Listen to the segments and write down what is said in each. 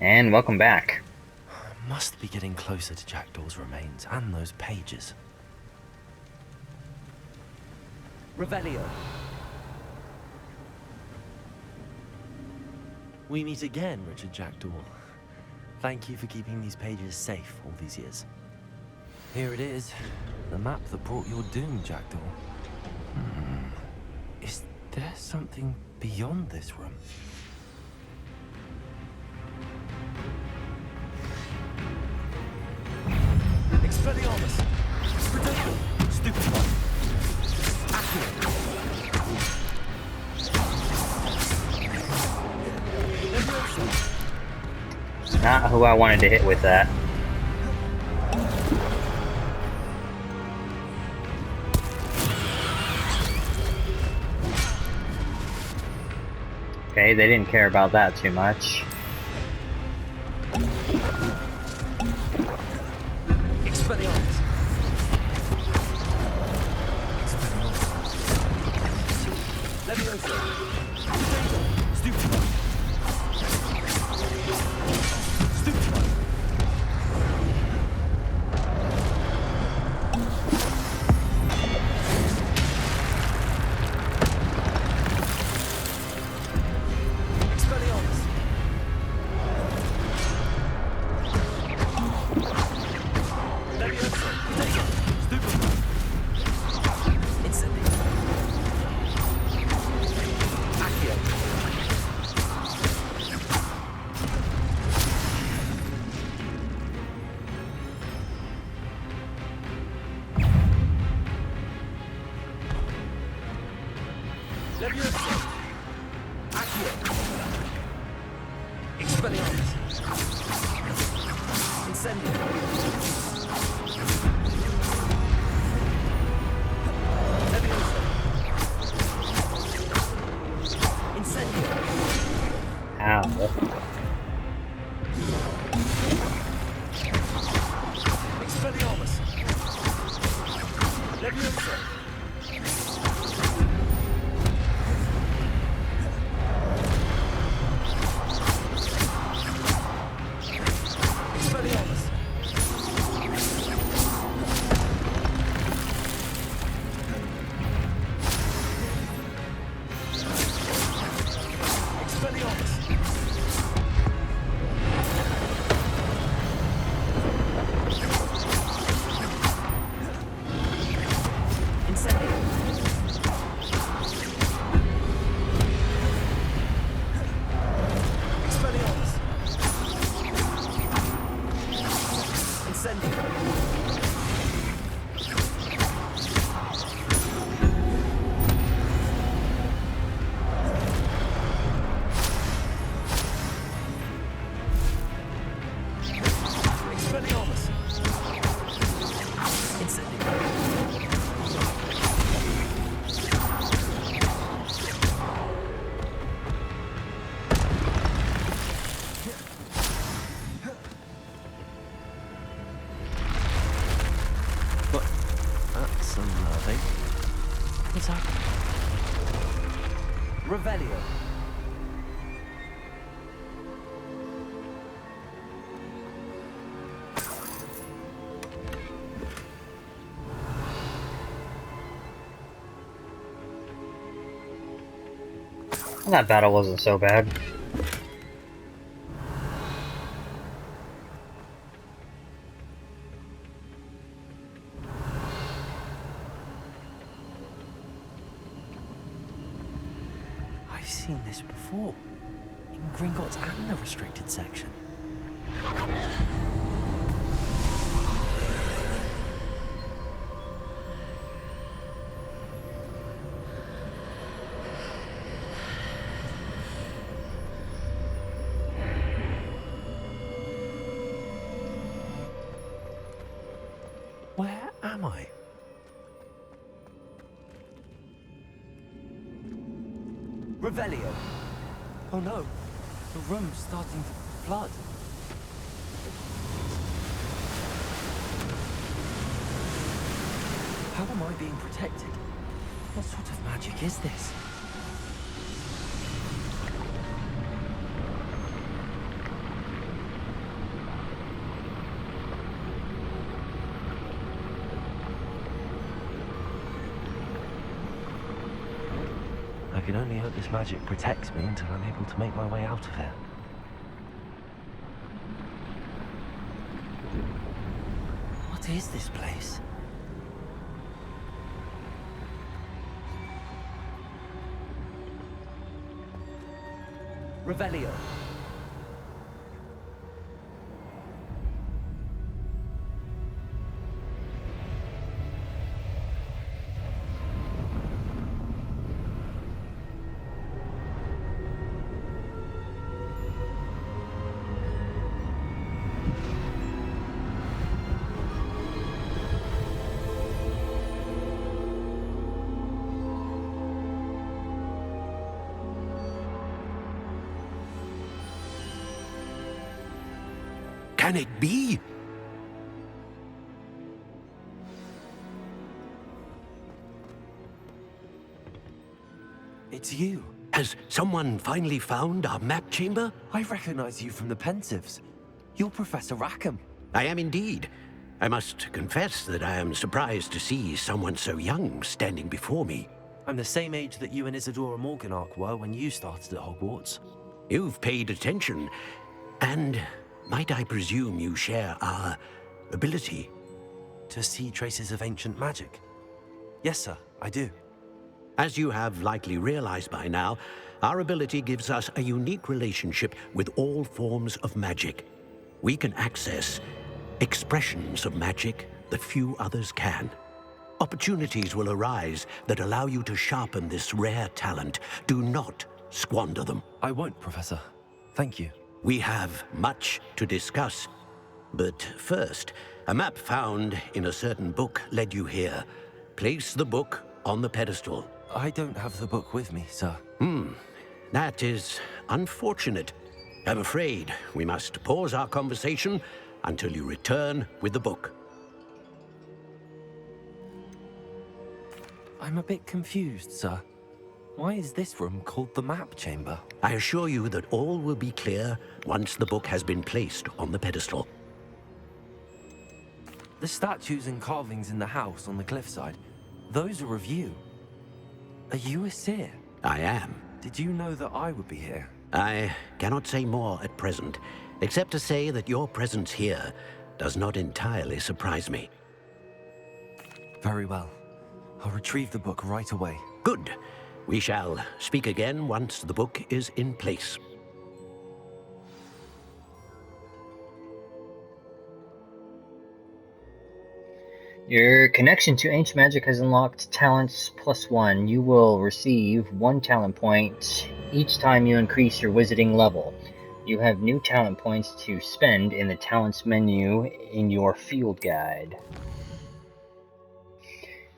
And welcome back. Must be getting closer to Jackdaw's remains and those pages. Revelio. We meet again, Richard Jackdaw. Thank you for keeping these pages safe all these years. Here it is, the map that brought your doom, Jackdaw. Is there something beyond this room? Expelliarmus! Predictable! Stupefy! Accurate! Not who I wanted to hit with that. Okay, they didn't care about that too much. Expelliarmus! Leviosa! Stupefy! Stupefy! Expelliarmus! Leviosa! Stupefy! Incendio! Accio! Leviosa! Accio! Expelliarmus! Incendio! Leviosa! Incendio! Ow. Expelliarmus! Leviosa! Expelliarmus! Expelliarmus! Incendio! Expelliarmus! Incendio! Expelliarmus! Incendio! But that's unnerving. What's happening? Revelio. Well, that battle wasn't so bad. I've seen this before. In Gringotts and the restricted section. Where am I? Revelio. Oh no, the room's starting to flood. How am I being protected? What sort of magic is this? can only hope this magic protects me until I'm able to make my way out of here. What is this place? Revelio. Can it be? It's you. Has someone finally found our map chamber? I recognize you from the Pensives. You're Professor Rackham. I am indeed. I must confess that I am surprised to see someone so young standing before me. I'm the same age that you and Isadora Morganach were when you started at Hogwarts. You've paid attention, and might I presume you share our ability? To see traces of ancient magic? Yes, sir, I do. As you have likely realized by now, our ability gives us a unique relationship with all forms of magic. We can access expressions of magic that few others can. Opportunities will arise that allow you to sharpen this rare talent. Do not squander them. I won't, Professor. Thank you. We have much to discuss. But first, a map found in a certain book led you here. Place the book on the pedestal. I don't have the book with me, sir. That is unfortunate. I'm afraid we must pause our conversation until you return with the book. I'm a bit confused, sir. Why is this room called the map chamber? I assure you that all will be clear once the book has been placed on the pedestal. The statues and carvings in the house on the cliffside, those are of you. Are you a seer? I am. Did you know that I would be here? I cannot say more at present, except to say that your presence here does not entirely surprise me. Very well. I'll retrieve the book right away. Good. We shall speak again once the book is in place. Your connection to ancient magic has unlocked talents +1. You will receive 1 talent point each time you increase your wizarding level. You have new talent points to spend in the talents menu in your field guide.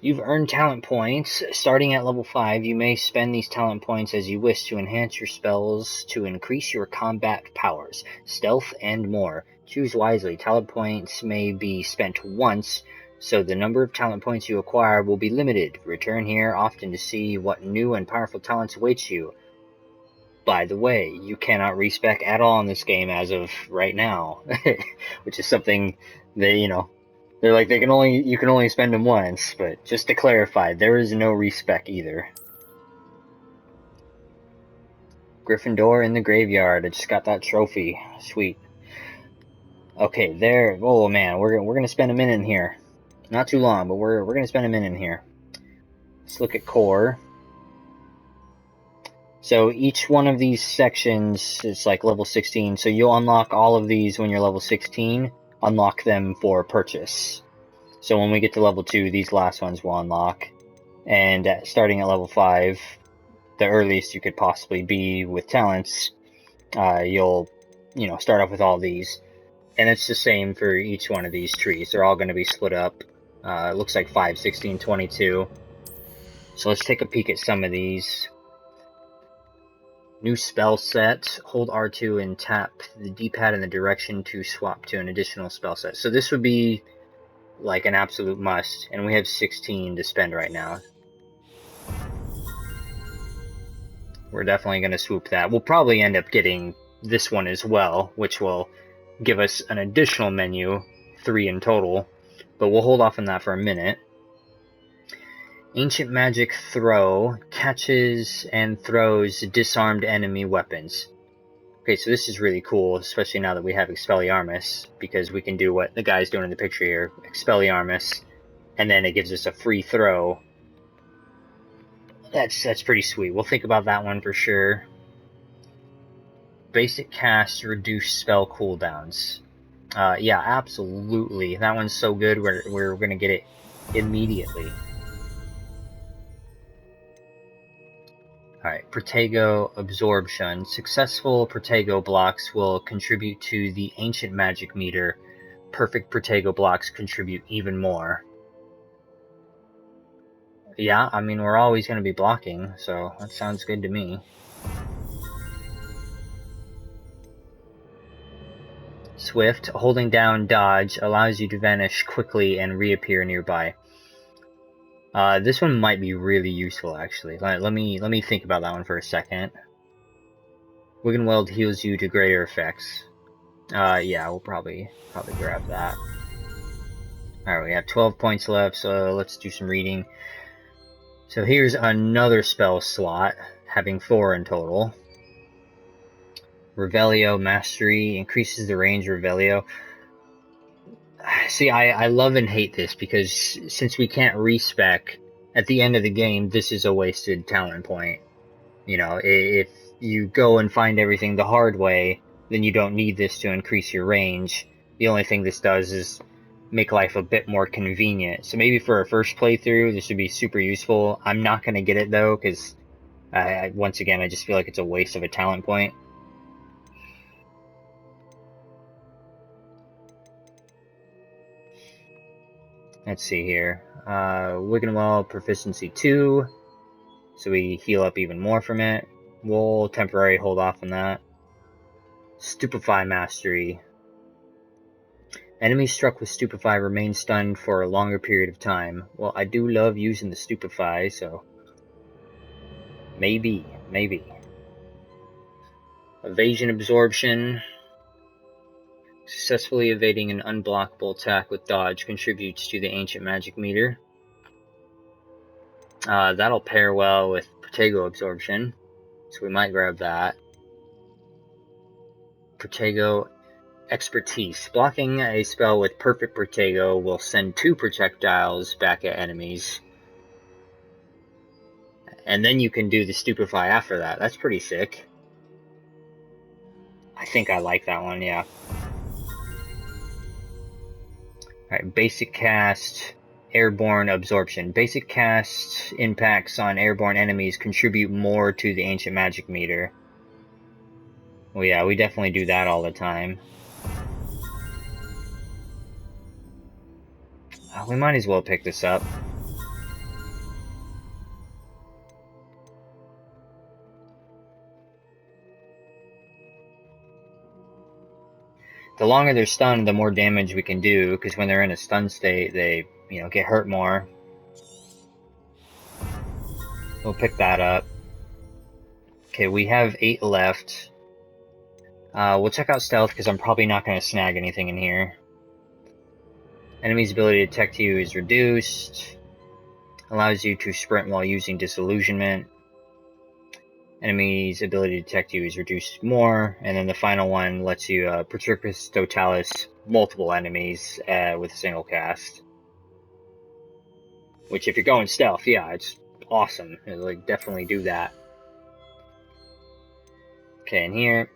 You've earned talent points. Starting at level 5, you may spend these talent points as you wish to enhance your spells, to increase your combat powers, stealth, and more. Choose wisely. Talent points may be spent once, so the number of talent points you acquire will be limited. Return here often to see what new and powerful talents await you. By the way, you cannot respec at all in this game as of right now, which is something they, they're like you can only spend them once, but just to clarify, there is no respec either. Gryffindor in the graveyard. I just got that trophy. Sweet. Okay, there. Oh man, we're gonna spend a minute in here. Not too long, but we're gonna spend a minute in here. Let's look at core. So each one of these sections is like level 16. So you'll unlock all of these when you're level 16. Unlock them for purchase. So when we get to level 2, these last ones will unlock. And starting at level 5, the earliest you could possibly be with talents, you'll start off with all these. And it's the same for each one of these trees. They're all going to be split up. It looks like 5, 16, 22. So let's take a peek at some of these. New spell set. Hold R2 and tap the D-pad in the direction to swap to an additional spell set. So this would be like an absolute must. And we have 16 to spend right now. We're definitely going to swoop that. We'll probably end up getting this one as well, which will give us an additional menu, 3 in total. But we'll hold off on that for a minute. Ancient Magic Throw catches and throws disarmed enemy weapons. Okay, so this is really cool, especially now that we have Expelliarmus, because we can do what the guy's doing in the picture here, Expelliarmus, and then it gives us a free throw. That's pretty sweet. We'll think about that one for sure. Basic casts reduce spell cooldowns. Yeah, absolutely. That one's so good, we're gonna get it immediately. Alright, Protego Absorption. Successful Protego blocks will contribute to the Ancient Magic meter. Perfect Protego blocks contribute even more. Yeah, I mean, we're always going to be blocking, so that sounds good to me. Swift, holding down dodge allows you to vanish quickly and reappear nearby. This one might be really useful, actually. Let me think about that one for a second. Wiggenweld heals you to greater effects. Yeah, we'll probably grab that. Alright, we have 12 points left, so let's do some reading. So here's another spell slot, having 4 in total. Revelio Mastery increases the range of Revelio. See, I love and hate this, because since we can't respec, at the end of the game, this is a wasted talent point. You know, if you go and find everything the hard way, then you don't need this to increase your range. The only thing this does is make life a bit more convenient. So maybe for a first playthrough, this would be super useful. I'm not going to get it, though, because once again, I just feel like it's a waste of a talent point. Let's see here. Wiggenweld Proficiency 2, so we heal up even more from it. We'll temporarily hold off on that. Stupefy Mastery. Enemies struck with Stupefy remain stunned for a longer period of time. Well, I do love using the Stupefy, so maybe. Evasion Absorption. Successfully evading an unblockable attack with dodge contributes to the Ancient Magic meter. That'll pair well with Protego Absorption, so we might grab that. Protego Expertise. Blocking a spell with perfect Protego will send 2 projectiles back at enemies. And then you can do the Stupefy after that. That's pretty sick. I think I like that one, yeah. Alright, Basic Cast, Airborne Absorption. Basic Cast impacts on airborne enemies contribute more to the Ancient Magic meter. Well, yeah, we definitely do that all the time. We might as well pick this up. The longer they're stunned, the more damage we can do, because when they're in a stun state, they, get hurt more. We'll pick that up. Okay, we have 8 left. We'll check out Stealth, because I'm probably not going to snag anything in here. Enemy's ability to detect you is reduced. Allows you to sprint while using Disillusionment. Enemy's ability to detect you is reduced more. And then the final one lets you Patricus Totalis multiple enemies with a single cast. Which, if you're going Stealth, yeah, it's awesome. Like, definitely do that. Okay, and here,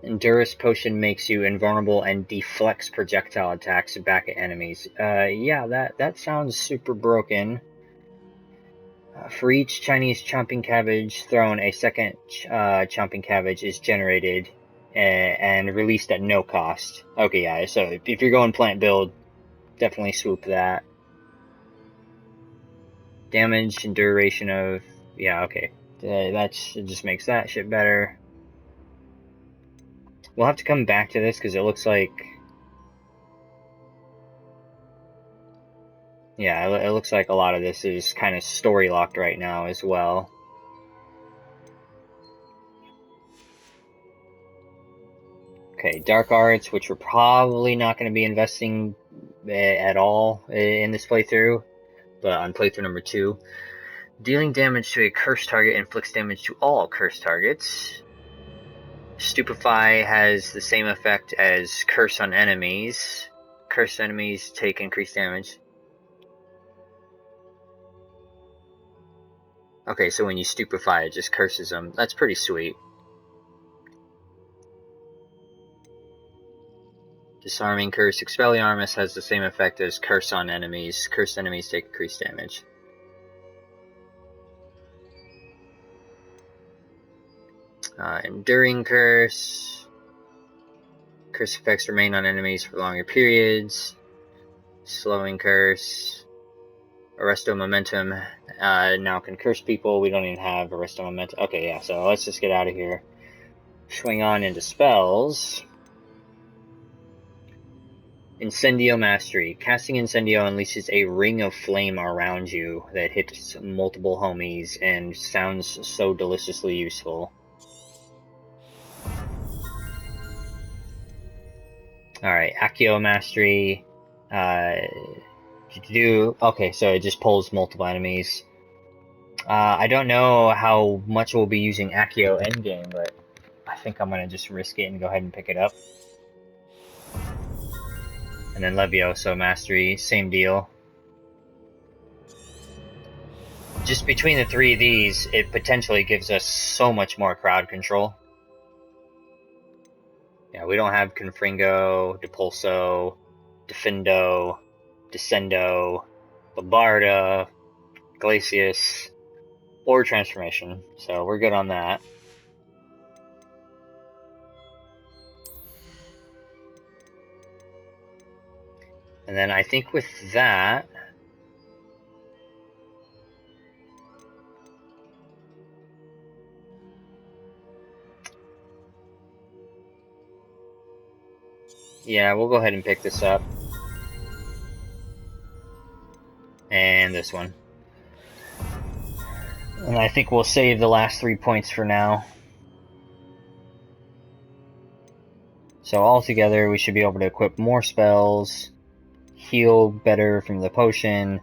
Endurance Potion makes you invulnerable and deflects projectile attacks back at enemies. Yeah, that sounds super broken. For each Chinese chomping cabbage thrown, a second chomping cabbage is generated and released at no cost. Okay, yeah, so if you're going plant build, definitely swoop that. Damage and duration of... yeah, okay. It just makes that shit better. We'll have to come back to this, because it looks like... yeah, it looks like a lot of this is kind of story-locked right now as well. Okay, Dark Arts, which we're probably not going to be investing at all in this playthrough. but on playthrough number 2. Dealing damage to a cursed target inflicts damage to all cursed targets. Stupefy has the same effect as Curse on enemies. Cursed enemies take increased damage. Okay, so when you stupefy, it just curses them. That's pretty sweet. Disarming Curse. Expelliarmus has the same effect as Curse on enemies. Cursed enemies take increased damage. Enduring Curse. Curse effects remain on enemies for longer periods. Slowing Curse. Arresto Momentum now can curse people. We don't even have Arresto Momentum. Okay, yeah, so let's just get out of here. Swing on into spells. Incendio Mastery. Casting Incendio unleashes a ring of flame around you that hits multiple homies and sounds so deliciously useful. Alright, Accio Mastery. Okay, so it just pulls multiple enemies. I don't know how much we'll be using Accio endgame, but I think I'm going to just risk it and go ahead and pick it up. And then Levioso Mastery, same deal. Just between the 3 of these, it potentially gives us so much more crowd control. Yeah, we don't have Confringo, Depulso, Defendo, Descendo, Bombarda, Glacius, or Transformation, so we're good on that. And then I think with that, yeah, we'll go ahead and pick this up. And this one. And I think we'll save the last 3 points for now. So altogether, we should be able to equip more spells, heal better from the potion,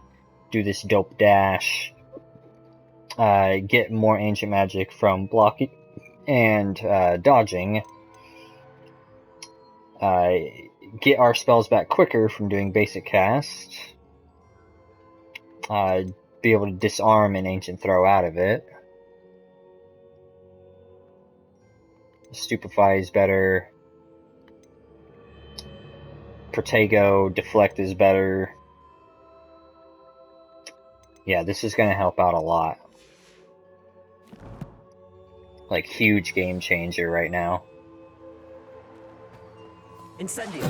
do this dope dash, get more ancient magic from blocking and dodging, get our spells back quicker from doing basic cast, be able to disarm an ancient throw out of it. Stupefy is better. Protego, deflect is better. Yeah, this is going to help out a lot. Like, huge game changer right now. Incendio.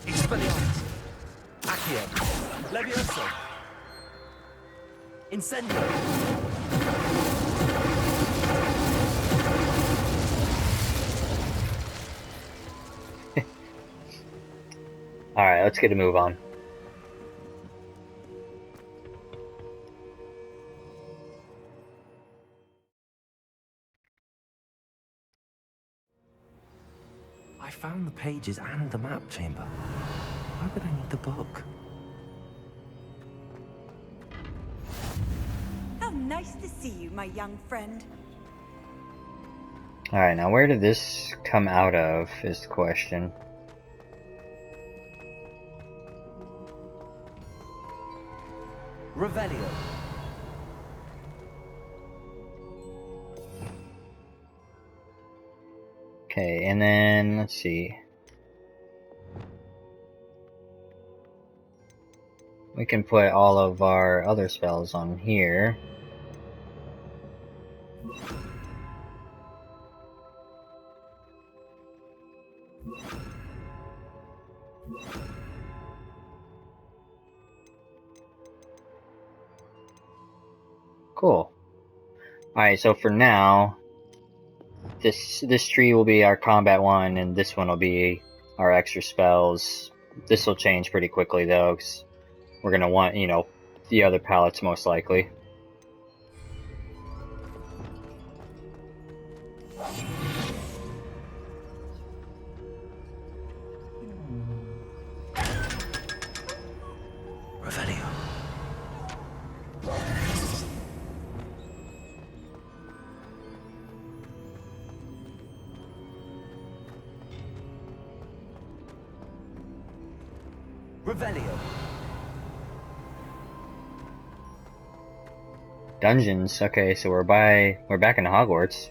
Expelliarmus. Accio. Levioso. Incendio. Alright, let's get a move on. I found the pages and the map chamber. Why would I need the book? How nice to see you, my young friend. Alright, now where did this come out of, is the question. Revelio. Okay, and then, let's see. We can put all of our other spells on here. Cool. Alright, so for now, this tree will be our combat one, and this one will be our extra spells. This will change pretty quickly, though, because we're going to want, you know, the other palettes most likely. Revelio. Dungeons. Okay, so we're back in Hogwarts.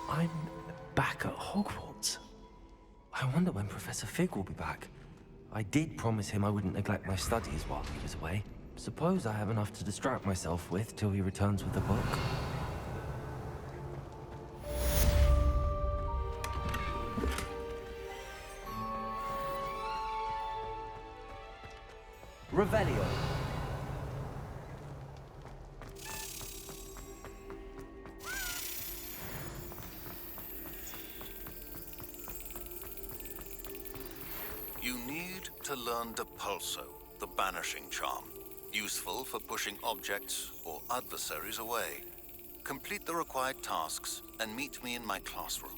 I'm back at Hogwarts. I wonder when Professor Fig will be back. I did promise him I wouldn't neglect my studies while he was away. Suppose I have enough to distract myself with till he returns with the book. Revelio. You need to learn Depulso, the banishing charm. Useful for pushing objects or adversaries away. Complete the required tasks and meet me in my classroom.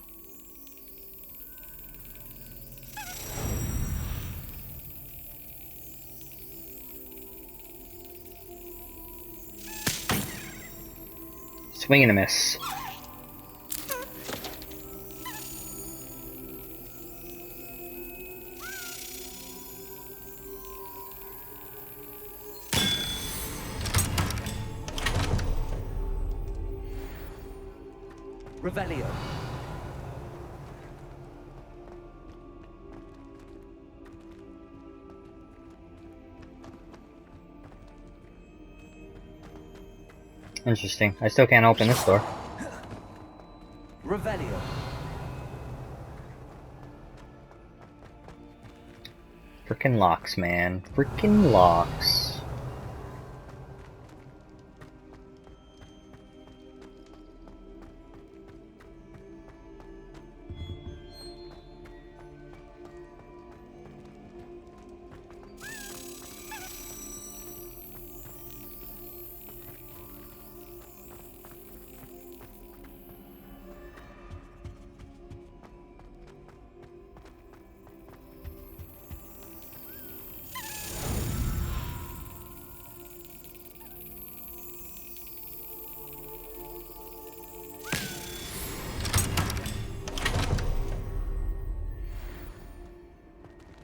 Swing and a miss. Revelio. Interesting. I still can't open this door. Revelio. Frickin' locks, man. Frickin' locks.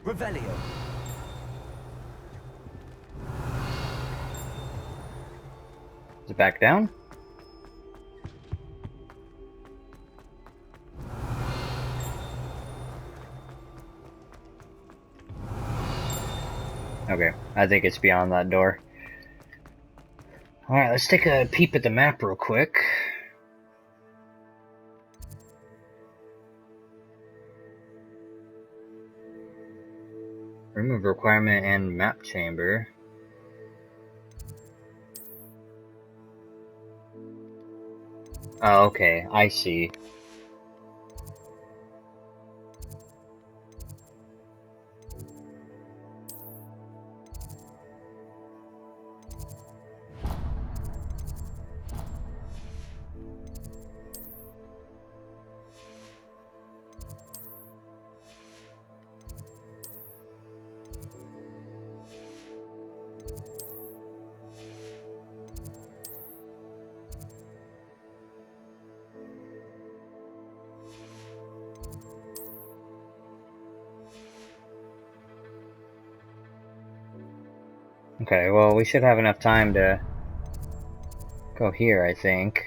Revelio. Is it back down? Okay, I think it's beyond that door. Alright, let's take a peep at the map real quick. Remove requirement and map chamber. Oh, okay, I see. Okay, well, we should have enough time to go here, I think.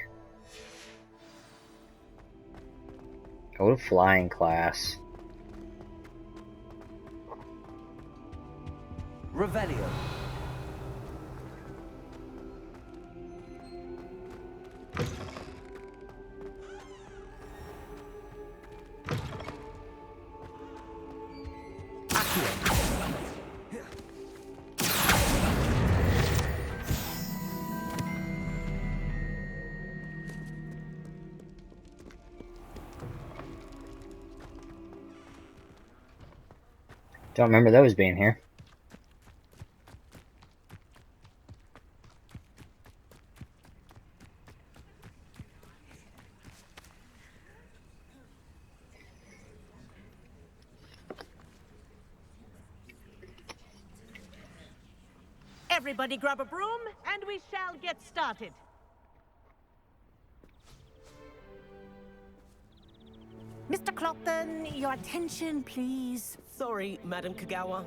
Go to flying class. Revelio. Don't remember those being here. Everybody grab a broom, and we shall get started. Mr. Clopton, your attention, please. Sorry, Madam Kagawa.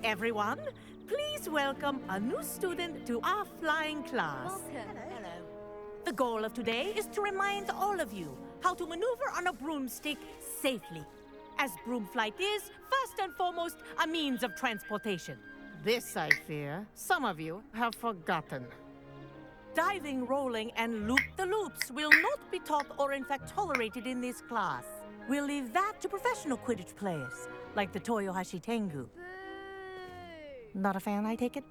Everyone, please welcome a new student to our flying class. Hello. The goal of today is to remind all of you how to maneuver on a broomstick safely, as broom flight is, first and foremost, a means of transportation. This, I fear, some of you have forgotten. Diving, rolling, and loop-the-loops will not be taught or in fact tolerated in this class. We'll leave that to professional Quidditch players, like the Toyohashi Tengu. Not a fan, I take it?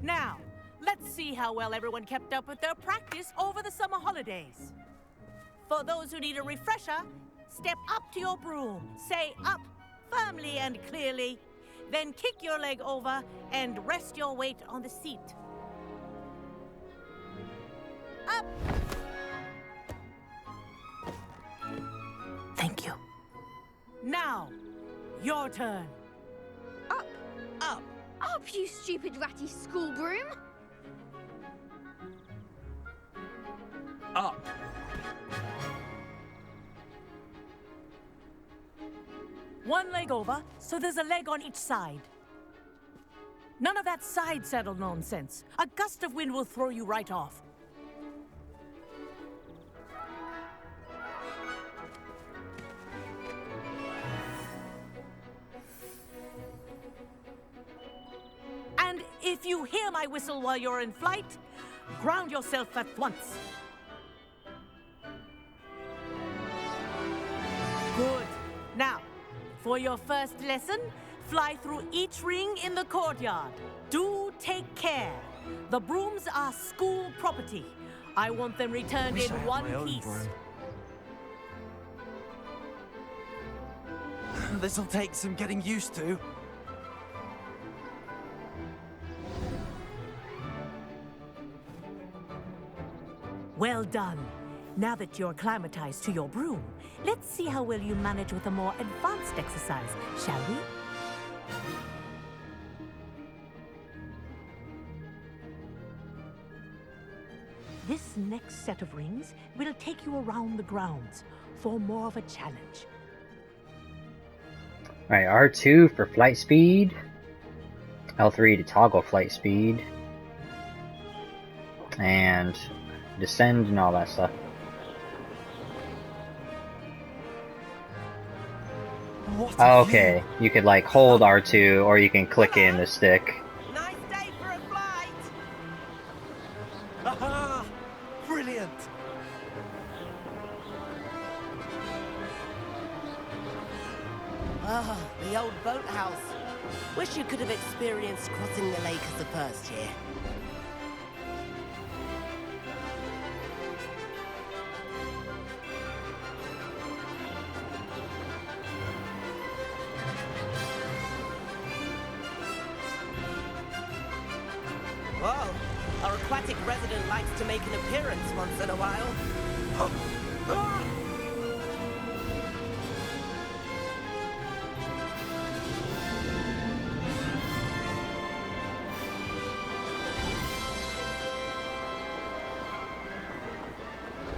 Now, let's see how well everyone kept up with their practice over the summer holidays. For those who need a refresher, step up to your broom, say up firmly and clearly, then kick your leg over and rest your weight on the seat. Up! Thank you. Now, your turn. Up, Up! up, you stupid ratty school broom! Up! One leg over, so there's a leg on each side. None of that side saddle nonsense. A gust of wind will throw you right off. And if you hear my whistle while you're in flight, ground yourself at once. Good. Now, for your first lesson, fly through each ring in the courtyard. Do take care. The brooms are school property. I want them returned Wish in I had one my own piece. broom. This'll take some getting used to. Well done. Now that you're acclimatized to your broom, let's see how well you manage with a more advanced exercise, shall we? This next set of rings will take you around the grounds for more of a challenge. Alright, R2 for flight speed. L3 to toggle flight speed. And descend and all that stuff. What a Okay, you could like hold R2 or you can click in the stick. Nice day for a flight! view! Aha! Brilliant! Ah, the old boathouse. Wish you could have experienced crossing the lake as the first year. Well, our aquatic resident likes to make an appearance once in a while.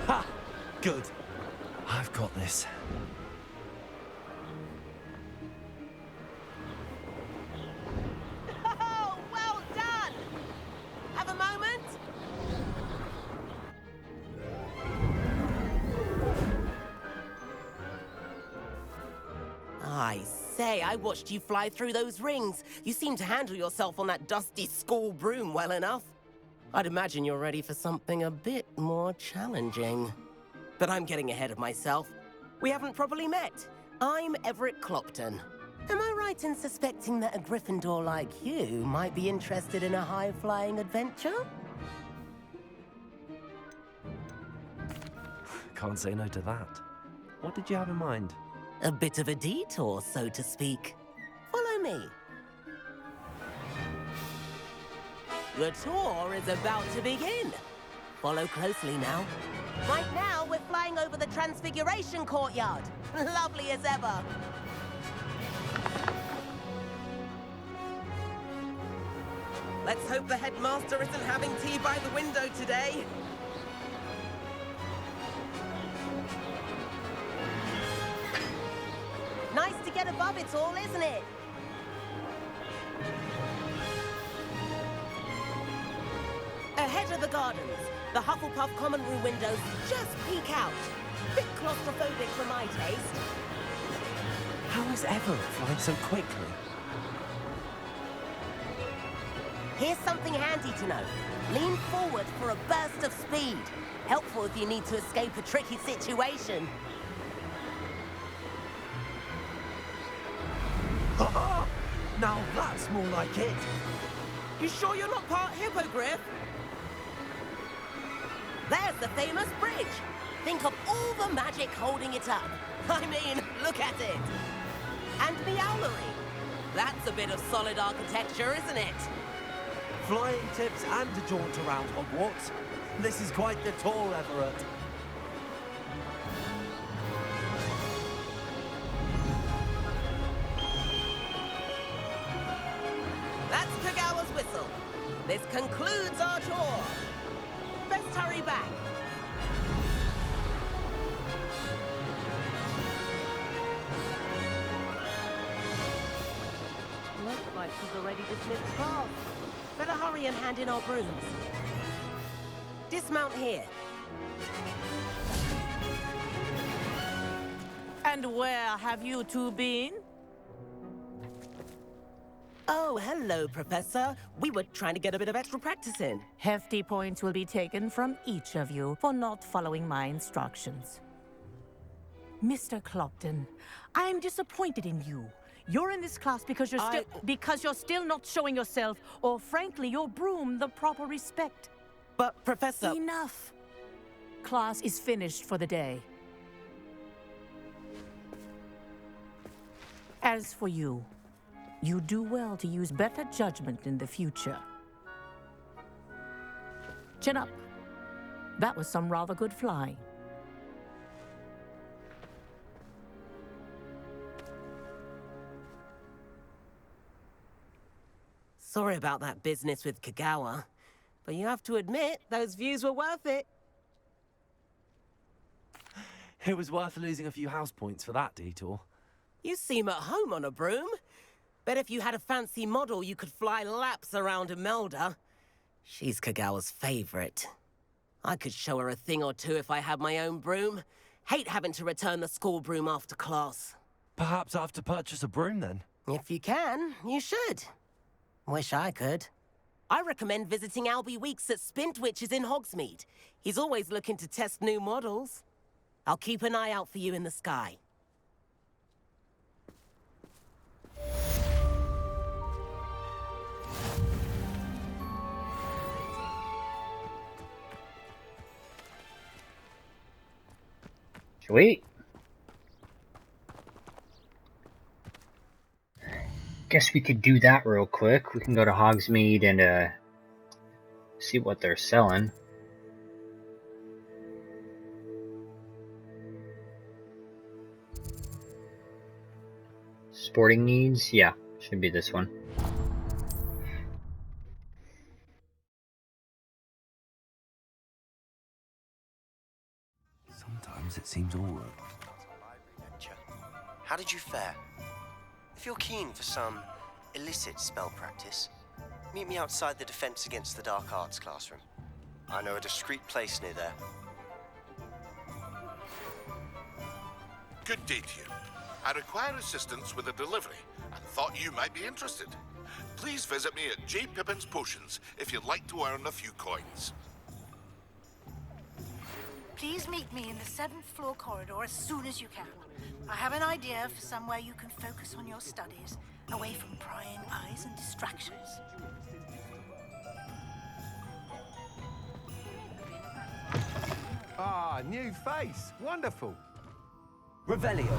Ha! Good. I've got this. Oh, well done! Have a moment? I say, I watched you fly through those rings. You seem to handle yourself on that dusty school broom well enough. I'd imagine you're ready for something a bit more challenging. But I'm getting ahead of myself. We haven't properly met. I'm Everett Clopton. Am I right in suspecting that a Gryffindor like you might be interested in a high-flying adventure? Can't say no to that. What did you have in mind? A bit of a detour, so to speak. Follow me. The tour is about to begin. Follow closely now. Right now, we're flying over the Transfiguration Courtyard. Lovely as ever. Let's hope the headmaster isn't having tea by the window today. get above it all, isn't it? Ahead of the gardens, the Hufflepuff common room windows just peek out. Bit claustrophobic for my taste. How is Everett flying so quickly? Here's something handy to know. Lean forward for a burst of speed. Helpful if you need to escape a tricky situation. Now that's more like it. You sure you're not part hippogriff? There's the famous bridge. Think of all the magic holding it up. I mean, look at it. And the owlery. That's a bit of solid architecture, isn't it? Flying tips and a jaunt around Hogwarts. This is quite the tour, Everett. That's Kagawa's whistle. This concludes our tour. Best hurry back. Looks like she's already dismissed class. Better hurry and hand in our brooms. Dismount here. And where have you two been? Oh, hello, Professor. We were trying to get a bit of extra practice in. Hefty points will be taken from each of you for not following my instructions. Mr. Clopton, I'm disappointed in you. You're in this class because you're still not showing yourself, or frankly, your broom, the proper respect. But, Professor... Enough. Class is finished for the day. As for you, you do well to use better judgment in the future. Chin up. That was some rather good flying. Sorry about that business with Kagawa, but you have to admit, those views were worth it. It was worth losing a few house points for that detour. You seem at home on a broom. Bet if you had a fancy model, you could fly laps around Imelda. She's Kagawa's favorite. I could show her a thing or two if I had my own broom. Hate having to return the school broom after class. Perhaps I have to purchase a broom then? If you can, you should. Wish I could. I recommend visiting Albie Weeks at Spintwitches in Hogsmeade. He's always looking to test new models. I'll keep an eye out for you in the sky. Sweet. Guess we could do that real quick. We can go to Hogsmeade and see what they're selling. Sporting needs? Yeah, should be this one. Sometimes it seems all right. How did you fare? If you're keen for some illicit spell practice, meet me outside the Defense Against the Dark Arts classroom. I know a discreet place near there. Good day to you. I require assistance with a delivery and thought you might be interested. Please visit me at J. Pippin's Potions if you'd like to earn a few coins. Please meet me in the 7th floor corridor as soon as you can. I have an idea for somewhere you can focus on your studies, away from prying eyes and distractions. Ah, new face. Wonderful. Revelio.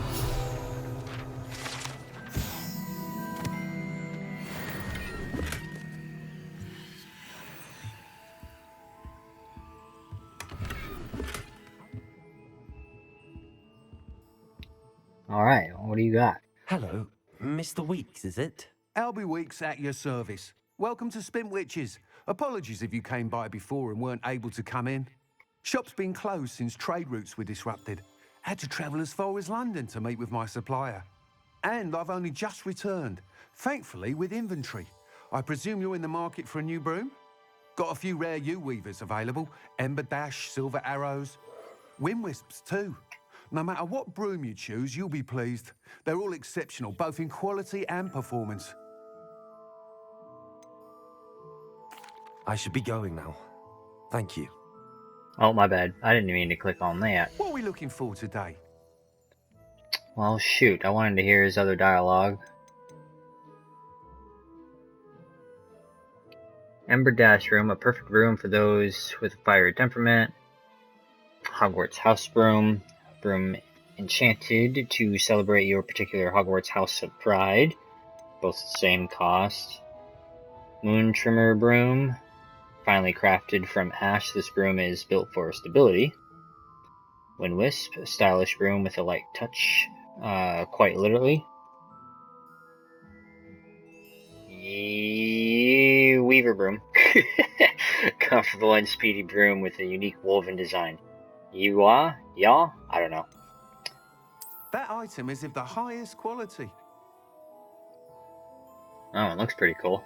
Alright, what do you got? Hello, Mr. Weeks, is it? Albie Weeks at your service. Welcome to Spintwitches. Apologies if you came by before and weren't able to come in. Shop's been closed since trade routes were disrupted. Had to travel as far as London to meet with my supplier. And I've only just returned, thankfully with inventory. I presume you're in the market for a new broom? Got a few rare yew-weavers available. Ember Dash, Silver Arrows, Wind Wisps too. No matter what broom you choose, you'll be pleased. They're all exceptional, both in quality and performance. I should be going now. Thank you. Oh, my bad. I didn't mean to click on that. What are we looking for today? Well, shoot. I wanted to hear his other dialogue. Ember Dash Room, a perfect room for those with a fiery temperament. Hogwarts House Broom, broom enchanted to celebrate your particular Hogwarts House of Pride. Both the same cost. Moon Trimmer Broom, finely crafted from ash, this broom is built for stability. Wind Wisp, a stylish broom with a light touch, quite literally. Weaver Broom, comfortable and speedy broom with a unique woven design. I don't know. That item is of the highest quality. Oh, it looks pretty cool.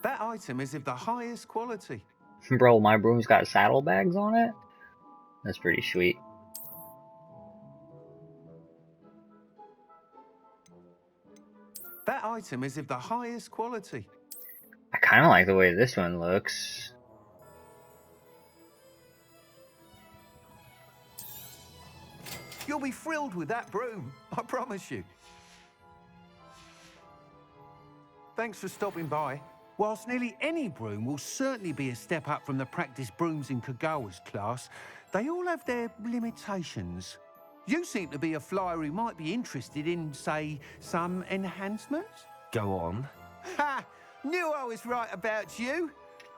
That item is of the highest quality. Bro, my broom's got saddlebags on it? That's pretty sweet. That item is of the highest quality. I kind of like the way this one looks. You'll be thrilled with that broom, I promise you. Thanks for stopping by. Whilst nearly any broom will certainly be a step up from the practice brooms in Kagawa's class, they all have their limitations. You seem to be a flyer who might be interested in, say, some enhancements? Go on. Ha! Knew I was right about you.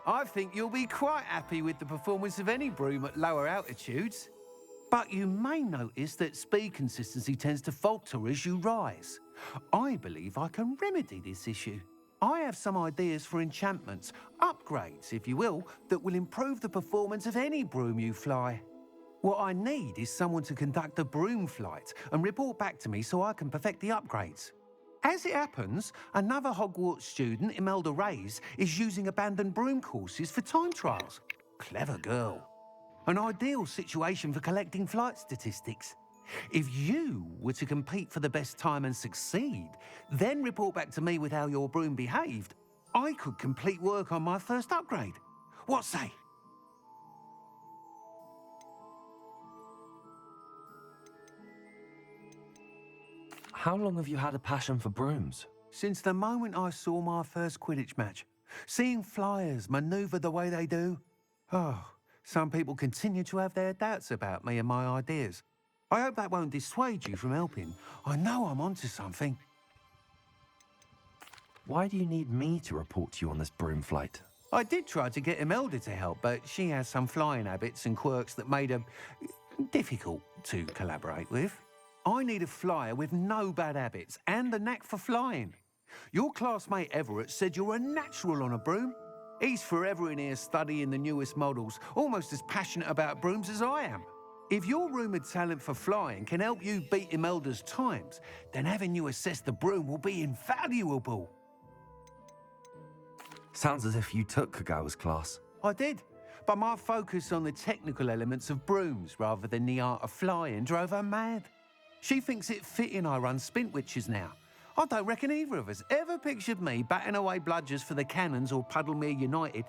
I think you'll be quite happy with the performance of any broom at lower altitudes. But you may notice that speed consistency tends to falter as you rise. I believe I can remedy this issue. I have some ideas for enchantments, upgrades, if you will, that will improve the performance of any broom you fly. What I need is someone to conduct a broom flight and report back to me so I can perfect the upgrades. As it happens, another Hogwarts student, Imelda Reyes, is using abandoned broom courses for time trials. Clever girl. An ideal situation for collecting flight statistics. If you were to compete for the best time and succeed, then report back to me with how your broom behaved, I could complete work on my first upgrade. What say? How long have you had a passion for brooms? Since the moment I saw my first Quidditch match. Seeing flyers manoeuvre the way they do. Oh, some people continue to have their doubts about me and my ideas. I hope that won't dissuade you from helping. I know I'm onto something. Why do you need me to report to you on this broom flight? I did try to get Imelda to help, but she has some flying habits and quirks that made her difficult to collaborate with. I need a flyer with no bad habits and the knack for flying. Your classmate Everett said you're a natural on a broom. He's forever in here studying the newest models, almost as passionate about brooms as I am. If your rumoured talent for flying can help you beat Imelda's times, then having you assess the broom will be invaluable. Sounds as if you took Kagawa's class. I did, but my focus on the technical elements of brooms rather than the art of flying drove her mad. She thinks it fitting I run Spintwitches now. I don't reckon either of us ever pictured me batting away bludgers for the Cannons or Puddlemere United.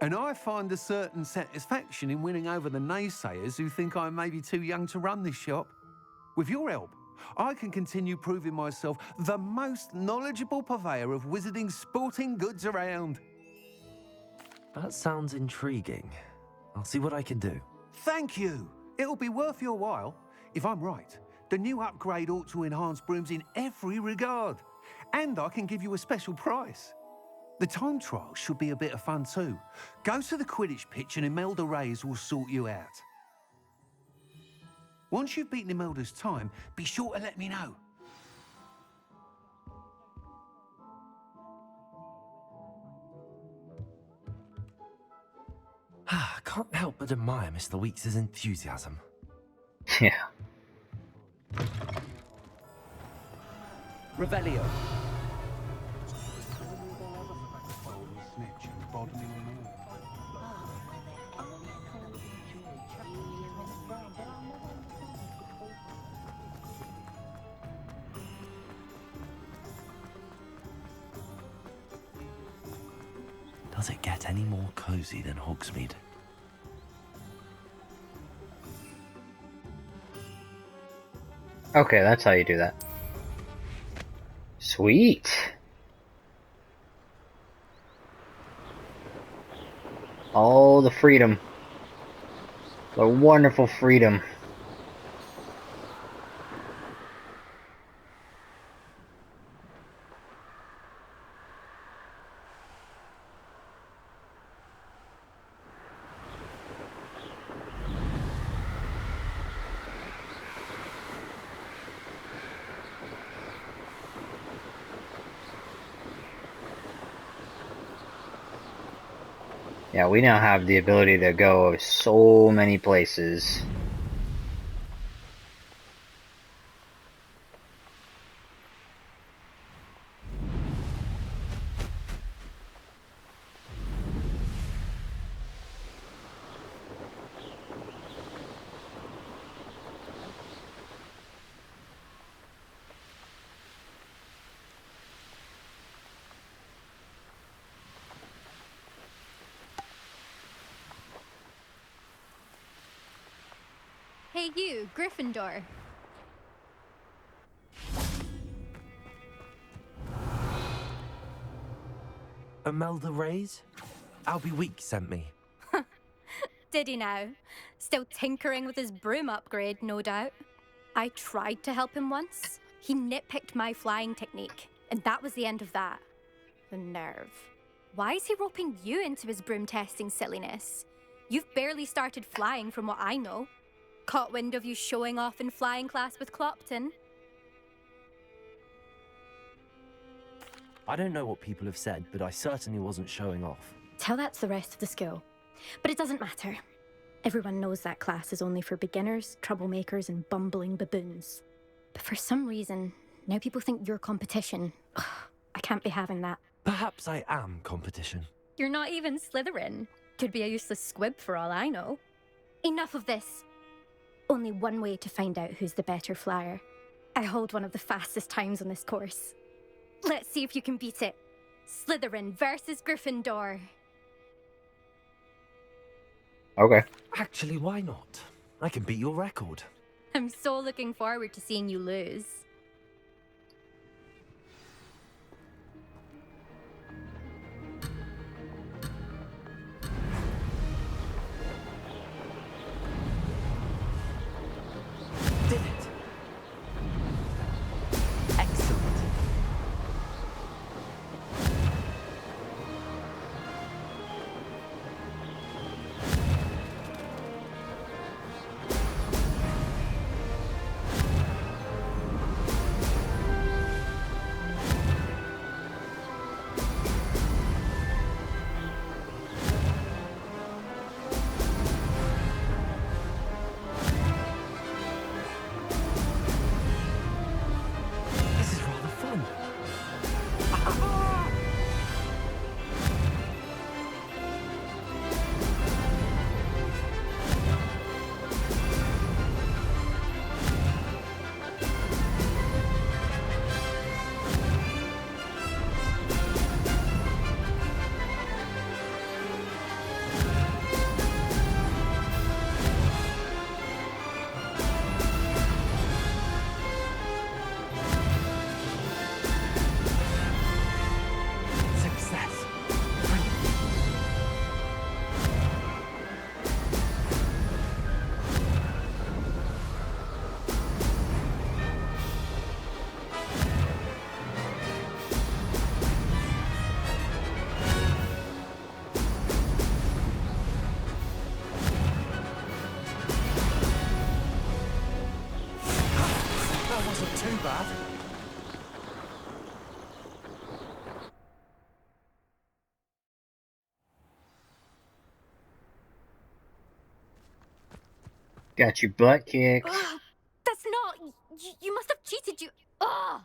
And I find a certain satisfaction in winning over the naysayers who think I may be too young to run this shop. With your help, I can continue proving myself the most knowledgeable purveyor of wizarding sporting goods around. That sounds intriguing. I'll see what I can do. Thank you. It'll be worth your while. If I'm right, the new upgrade ought to enhance brooms in every regard. And I can give you a special price. The time trial should be a bit of fun too. Go to the Quidditch pitch and Imelda Reyes will sort you out. Once you've beaten Imelda's time, be sure to let me know. I can't help but admire Mr. Weeks' enthusiasm. Yeah. Revelio. Does it get any more cozy than Hogsmeade? Okay, that's how you do that. Sweet! All the freedom. The wonderful freedom. Yeah, we now have the ability to go so many places. Hey you, Gryffindor. Imelda Reyes? Albie Week sent me. Did he now? Still tinkering with his broom upgrade, no doubt. I tried to help him once. He nitpicked my flying technique, and that was the end of that. The nerve. Why is he roping you into his broom testing silliness? You've barely started flying from what I know. Caught wind of you showing off in flying class with Clopton. I don't know what people have said, but I certainly wasn't showing off. Tell that to the rest of the school. But it doesn't matter. Everyone knows that class is only for beginners, troublemakers, and bumbling baboons. But for some reason, now people think you're competition. Ugh, I can't be having that. Perhaps I am competition. You're not even Slytherin. Could be a useless squib for all I know. Enough of this. Only one way to find out who's the better flyer. I hold one of the fastest times on this course. Let's see if you can beat it. Slytherin versus Gryffindor. Okay. Actually, why not? I can beat your record. I'm so looking forward to seeing you lose. Did it? Excellent. This is rather fun. Success. That wasn't too bad. Got your butt kicked. Ugh, that's not... You must have cheated, you... Ugh!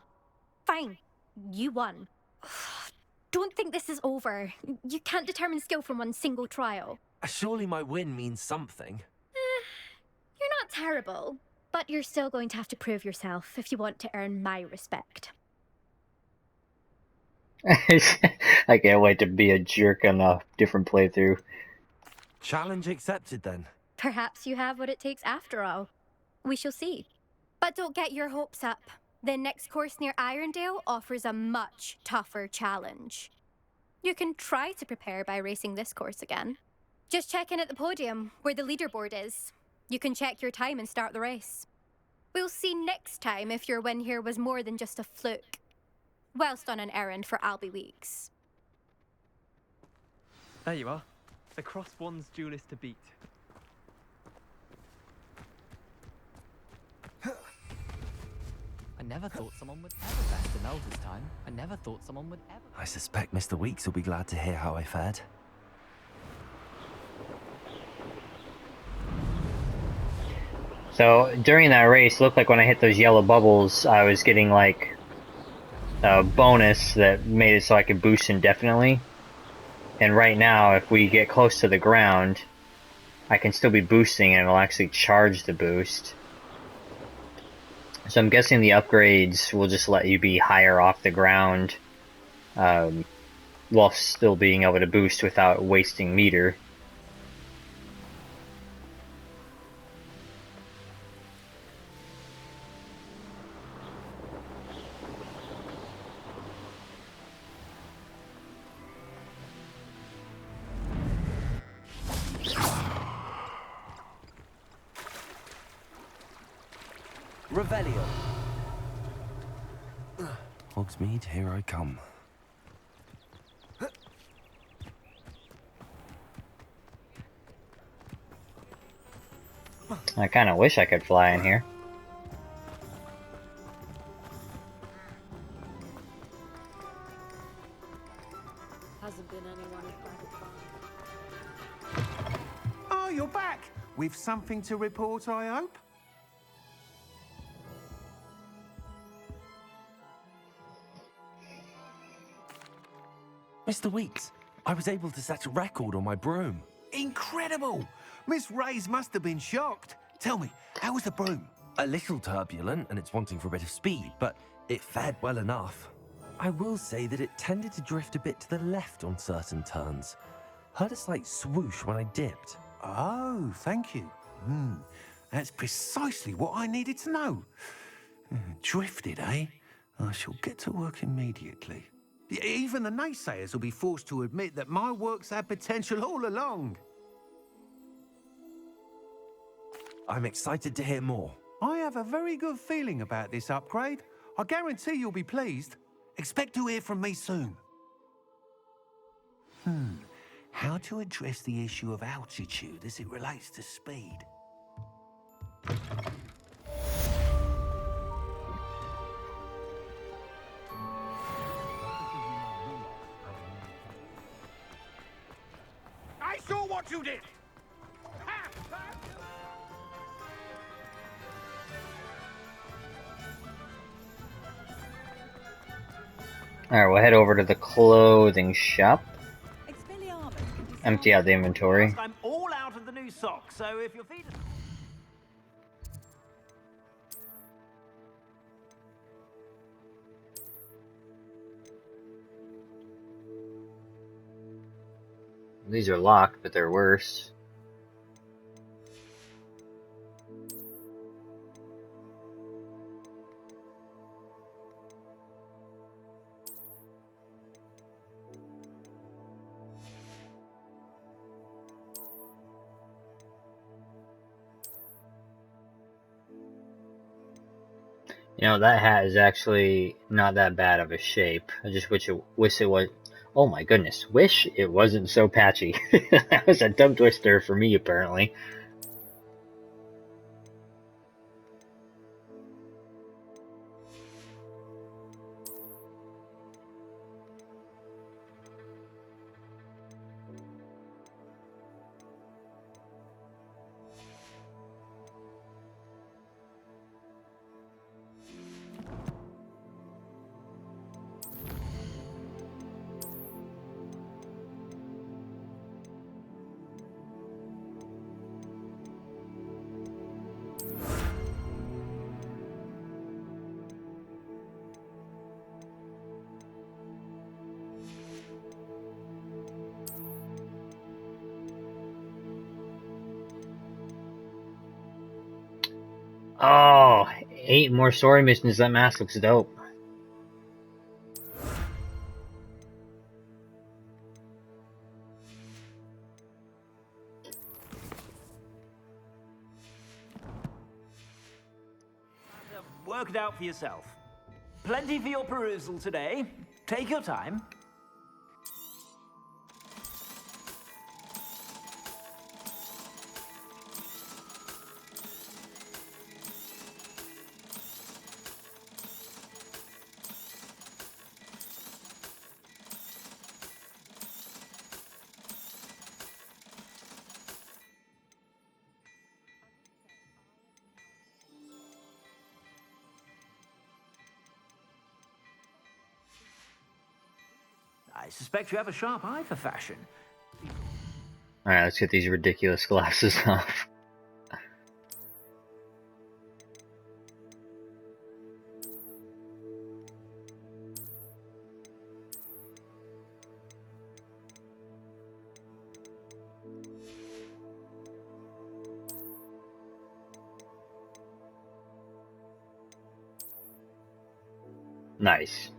Fine. You won. Don't think this is over. You can't determine skill from one single trial. Surely my win means something. You're not terrible, but you're still going to have to prove yourself if you want to earn my respect. I can't wait to be a jerk on a different playthrough. Challenge accepted then. Perhaps you have what it takes after all. We shall see. But don't get your hopes up. The next course near Irondale offers a much tougher challenge. You can try to prepare by racing this course again. Just check in at the podium, where the leaderboard is. You can check your time and start the race. We'll see next time if your win here was more than just a fluke. Whilst on an errand for Albie Weeks. There you are. The Cross One's duelist to beat. I never thought someone would ever best an elder's time. I never thought someone would ever... I suspect Mr. Weeks will be glad to hear how I fared. So during that race, it looked like when I hit those yellow bubbles, I was getting like a bonus that made it so I could boost indefinitely. And right now, if we get close to the ground, I can still be boosting and it'll actually charge the boost. So I'm guessing the upgrades will just let you be higher off the ground while still being able to boost without wasting meter. Revelio. Hogsmeade, here I come. I kind of wish I could fly in here. Hasn't been anyone back at 5. Oh, you're back! With something to report, I hope? Mr. Weeks, I was able to set a record on my broom. Incredible! Miss Reyes must have been shocked. Tell me, how was the broom? A little turbulent, and it's wanting for a bit of speed, but it fared well enough. I will say that it tended to drift a bit to the left on certain turns. Heard a slight swoosh when I dipped. Oh, thank you. That's precisely what I needed to know. Drifted, eh? I shall get to work immediately. Even the naysayers will be forced to admit that my work's had potential all along. I'm excited to hear more. I have a very good feeling about this upgrade. I guarantee you'll be pleased. Expect to hear from me soon. How to address the issue of altitude as it relates to speed? I saw what you did! Alright, we'll head over to the clothing shop. Empty out the inventory. I'm all out of the new socks, so if your feet... These are locked, but they're worse. You know, that hat is actually not that bad of a shape. I just wish it was... Oh my goodness, wish it wasn't so patchy. That was a tongue twister for me, apparently. Oh, 8 more story missions. That mask looks dope. Work it out for yourself. Plenty for your perusal today. Take your time. I suspect you have a sharp eye for fashion. Alright, let's get these ridiculous glasses off. Nice.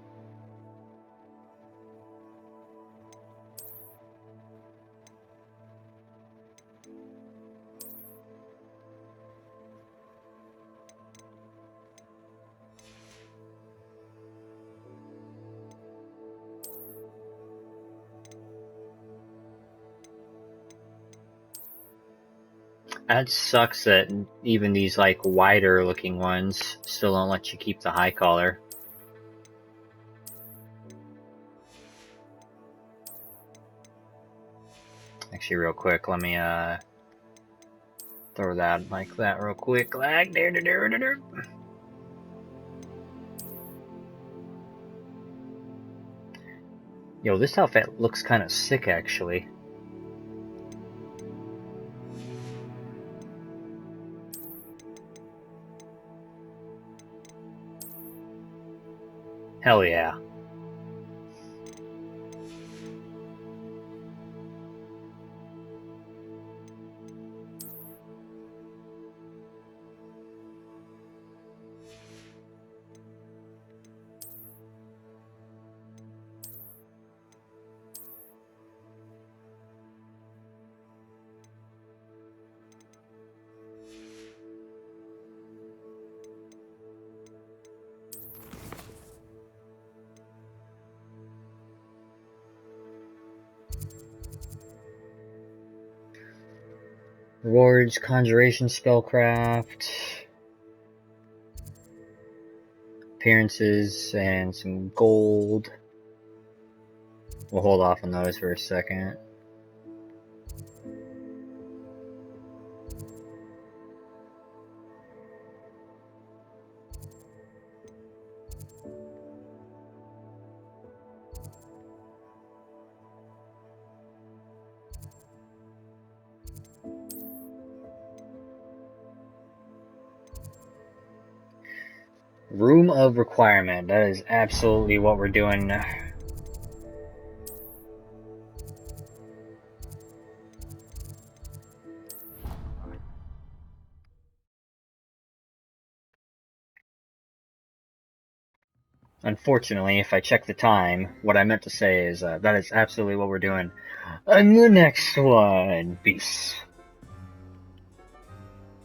That sucks that even these like wider looking ones still don't let you keep the high collar. Actually, real quick, let me throw that like that real quick. Lag. There. Yo, this outfit looks kind of sick actually. Hell yeah. Rewards, conjuration, spellcraft, appearances, and some gold. We'll hold off on those for a second. Room of requirement. That is absolutely what we're doing. Unfortunately, if I check the time, what I meant to say is that is absolutely what we're doing. And the next one. Peace.